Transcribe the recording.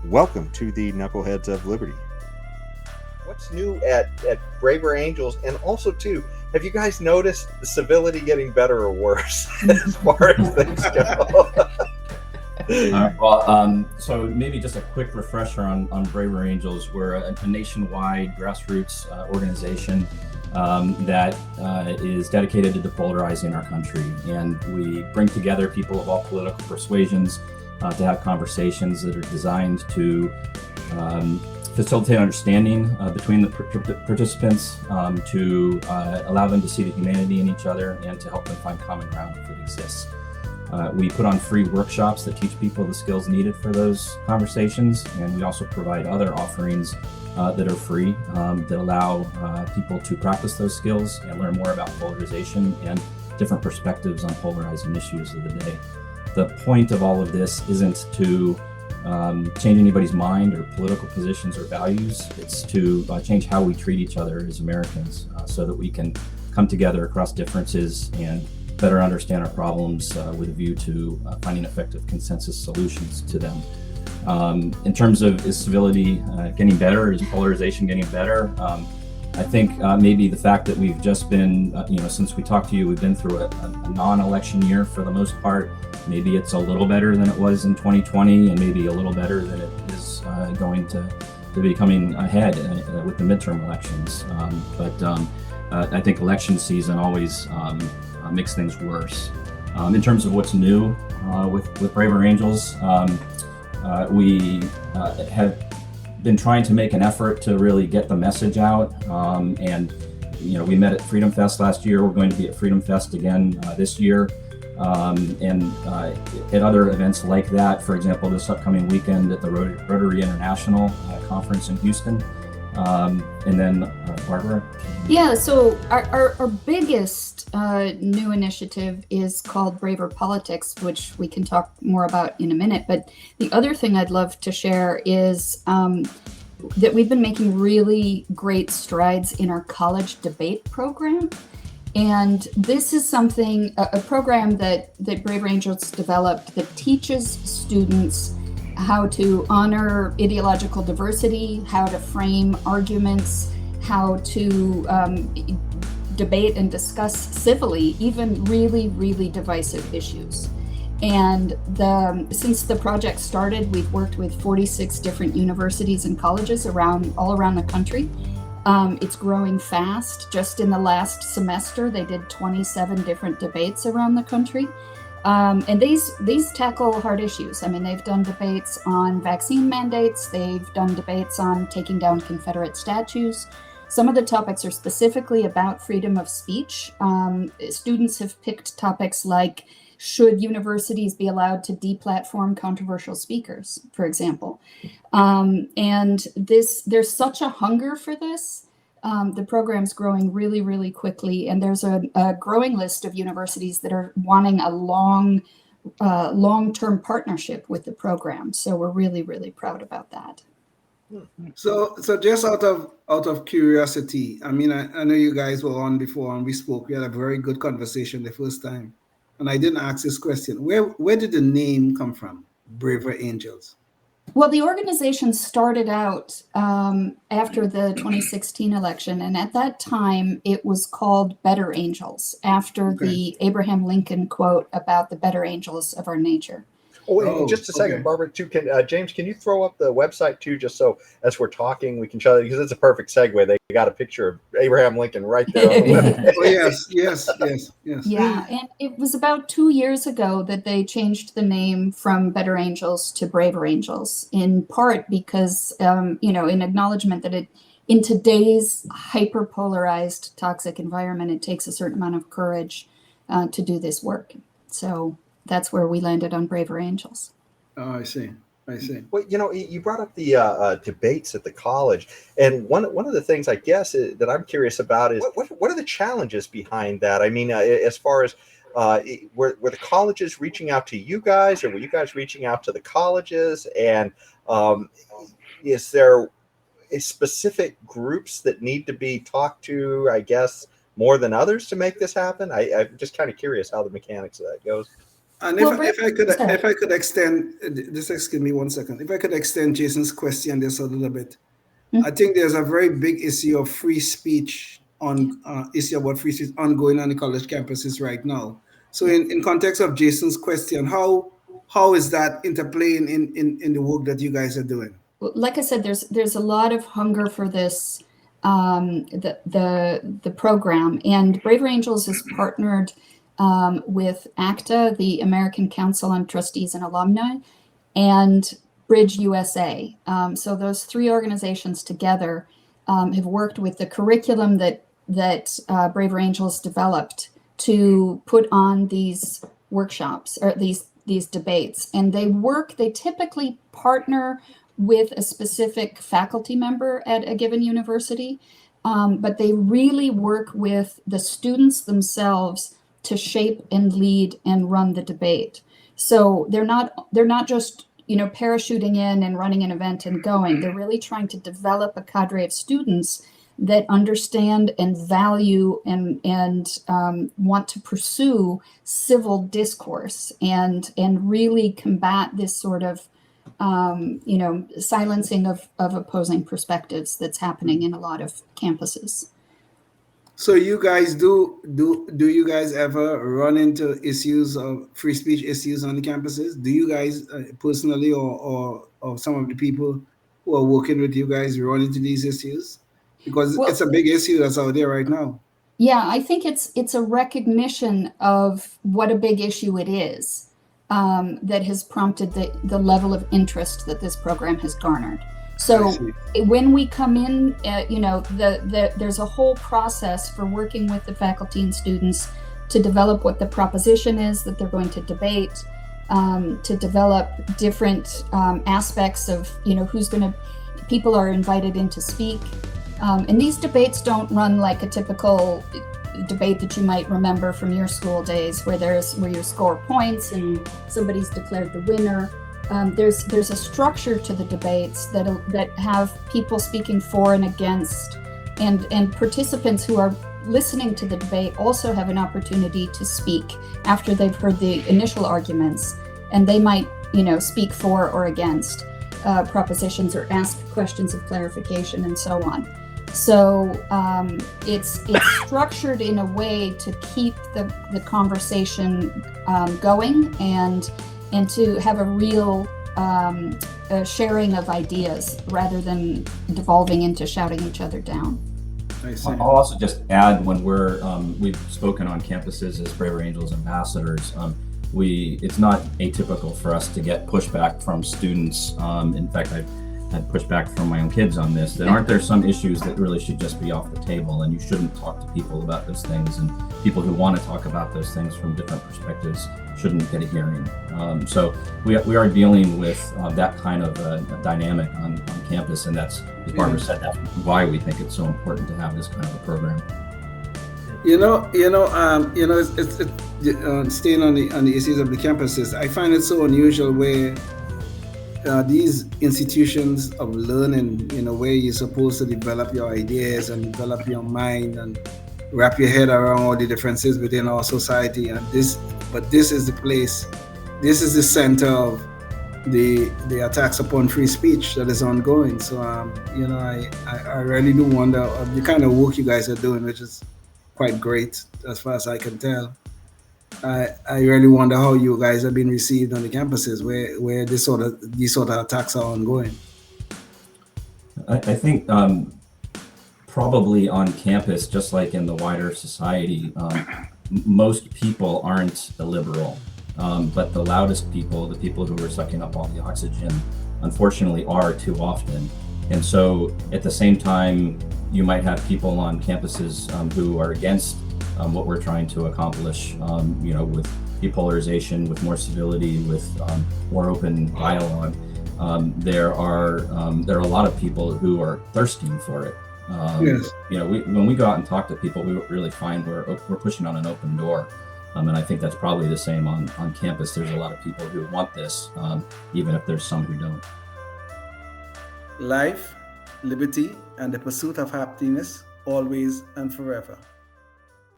Welcome to the Knuckleheads of Liberty. What's new at Braver Angels? And also, too, have you guys noticed the civility getting better or worse as far as things go? So maybe just a quick refresher on Braver Angels. We're a nationwide grassroots organization that is dedicated to depolarizing our country. And we bring together people of all political persuasions to have conversations that are designed to facilitate understanding between the participants, to allow them to see the humanity in each other, and to help them find common ground if it exists. We put on free workshops that teach people the skills needed for those conversations, and we also provide other offerings that are free that allow people to practice those skills and learn more about polarization and different perspectives on polarizing issues of the day. The point of all of this isn't to change anybody's mind or political positions or values. It's to change how we treat each other as Americans so that we can come together across differences and better understand our problems with a view to finding effective consensus solutions to them. In terms of is civility getting better, is polarization getting better? I think maybe the fact that we've just been, since we talked to you, we've been through a non-election year for the most part. Maybe it's a little better than it was in 2020, and maybe a little better than it is going to be coming ahead with the midterm elections. But I think election season always makes things worse. In terms of what's new with Braver Angels, we have been trying to make an effort to really get the message out. And we met at Freedom Fest last year. We're going to be at Freedom Fest again this year. And at other events like that, for example, this upcoming weekend at the Rotary International Conference in Houston. And then Barbara? Yeah, so our biggest new initiative is called Braver Politics, which we can talk more about in a minute. But the other thing I'd love to share is that we've been making really great strides in our college debate program. And this is something, a program that Braver Angels developed that teaches students how to honor ideological diversity, how to frame arguments, how to debate and discuss civilly, even really, really divisive issues. And since the project started, we've worked with 46 different universities and colleges all around the country. It's growing fast. Just in the last semester, they did 27 different debates around the country. And these tackle hard issues. I mean, they've done debates on vaccine mandates. They've done debates on taking down Confederate statues. Some of the topics are specifically about freedom of speech. Students have picked topics like, should universities be allowed to deplatform controversial speakers, for example? And there's such a hunger for this. The program's growing really, really quickly, and there's a growing list of universities that are wanting a long-term partnership with the program. So we're really, really proud about that. So just out of curiosity, I mean, I know you guys were on before and we spoke. We had a very good conversation the first time, and I didn't ask this question. Where did the name come from, Braver Angels? Well, the organization started out after the 2016 election, and at that time it was called Better Angels, after the Abraham Lincoln quote about the better angels of our nature. Oh, just a second, Barbara, too. James, can you throw up the website, too, just so as we're talking, we can show it, because it's a perfect segue. They got a picture of Abraham Lincoln right there on the website. Yes. Yeah, and it was about 2 years ago that they changed the name from Better Angels to Braver Angels, in part because, in acknowledgement that in today's hyper-polarized, toxic environment, it takes a certain amount of courage to do this work. So that's where we landed on Braver Angels. Oh, I see. Well, you brought up the debates at the college, and one of the things I guess that I'm curious about is what are the challenges behind that? I mean, as far as were the colleges reaching out to you guys, or were you guys reaching out to the colleges? And is there specific groups that need to be talked to, I guess, more than others to make this happen? I'm just kind of curious how the mechanics of that goes. And Well, sorry. if I could extend this, excuse me 1 second. If I could extend Jason's question just a little bit, I think there's a very big issue of free speech issue about free speech ongoing on the college campuses right now. So in context of Jason's question, how is that interplaying in the work that you guys are doing? Like I said, there's a lot of hunger for this, the program, and Braver Angels is partnered with ACTA, the American Council on Trustees and Alumni, and Bridge USA. So those three organizations together have worked with the curriculum that Braver Angels developed to put on these workshops or these debates, and they typically partner with a specific faculty member at a given university, but they really work with the students themselves to shape and lead and run the debate. So they're not just parachuting in and running an event and going. They're really trying to develop a cadre of students that understand and value and want to pursue civil discourse and really combat this sort of silencing of opposing perspectives that's happening in a lot of campuses. So you guys do you guys ever run into issues of free speech issues on the campuses? Do you guys personally or some of the people who are working with you guys run into these issues? Because it's a big issue that's out there right now. Yeah, I think it's a recognition of what a big issue it is that has prompted the level of interest that this program has garnered. So when we come in, there's a whole process for working with the faculty and students to develop what the proposition is that they're going to debate, to develop different aspects of, people are invited in to speak. And these debates don't run like a typical debate that you might remember from your school days where you score points and somebody's declared the winner. There's a structure to the debates that have people speaking for and against, and participants who are listening to the debate also have an opportunity to speak after they've heard the initial arguments, and they might speak for or against propositions or ask questions of clarification and so on. So it's structured in a way to keep the conversation going and to have a real sharing of ideas rather than devolving into shouting each other down. I'll also just add, when we've spoken on campuses as Braver Angels ambassadors, it's not atypical for us to get pushback from students. In fact, I've had pushback from my own kids on this, that aren't there some issues that really should just be off the table, and you shouldn't talk to people about those things, and people who want to talk about those things from different perspectives shouldn't get a hearing. So we are dealing with that kind of a dynamic on campus, and that's, as Barbara said, that's why we think it's so important to have this kind of a program. It's staying on the issues of the campuses, I find it so unusual where these institutions of learning, where you're supposed to develop your ideas and develop your mind and wrap your head around all the differences within our society, this is the place, this is the center of the attacks upon free speech that is ongoing. So I really do wonder the kind of work you guys are doing, which is quite great as far as I can tell. I really wonder how you guys have been received on the campuses where these sort of attacks are ongoing. I think probably on campus, just like in the wider society, most people aren't illiberal, but the loudest people, the people who are sucking up all the oxygen, unfortunately are too often. And so at the same time, you might have people on campuses who are against what we're trying to accomplish, with depolarization, with more civility, with more open dialogue. There are a lot of people who are thirsting for it. Yes. When we go out and talk to people, we really find we're pushing on an open door. And I think that's probably the same on campus. There's a lot of people who want this, even if there's some who don't. Life, liberty, and the pursuit of happiness, always and forever.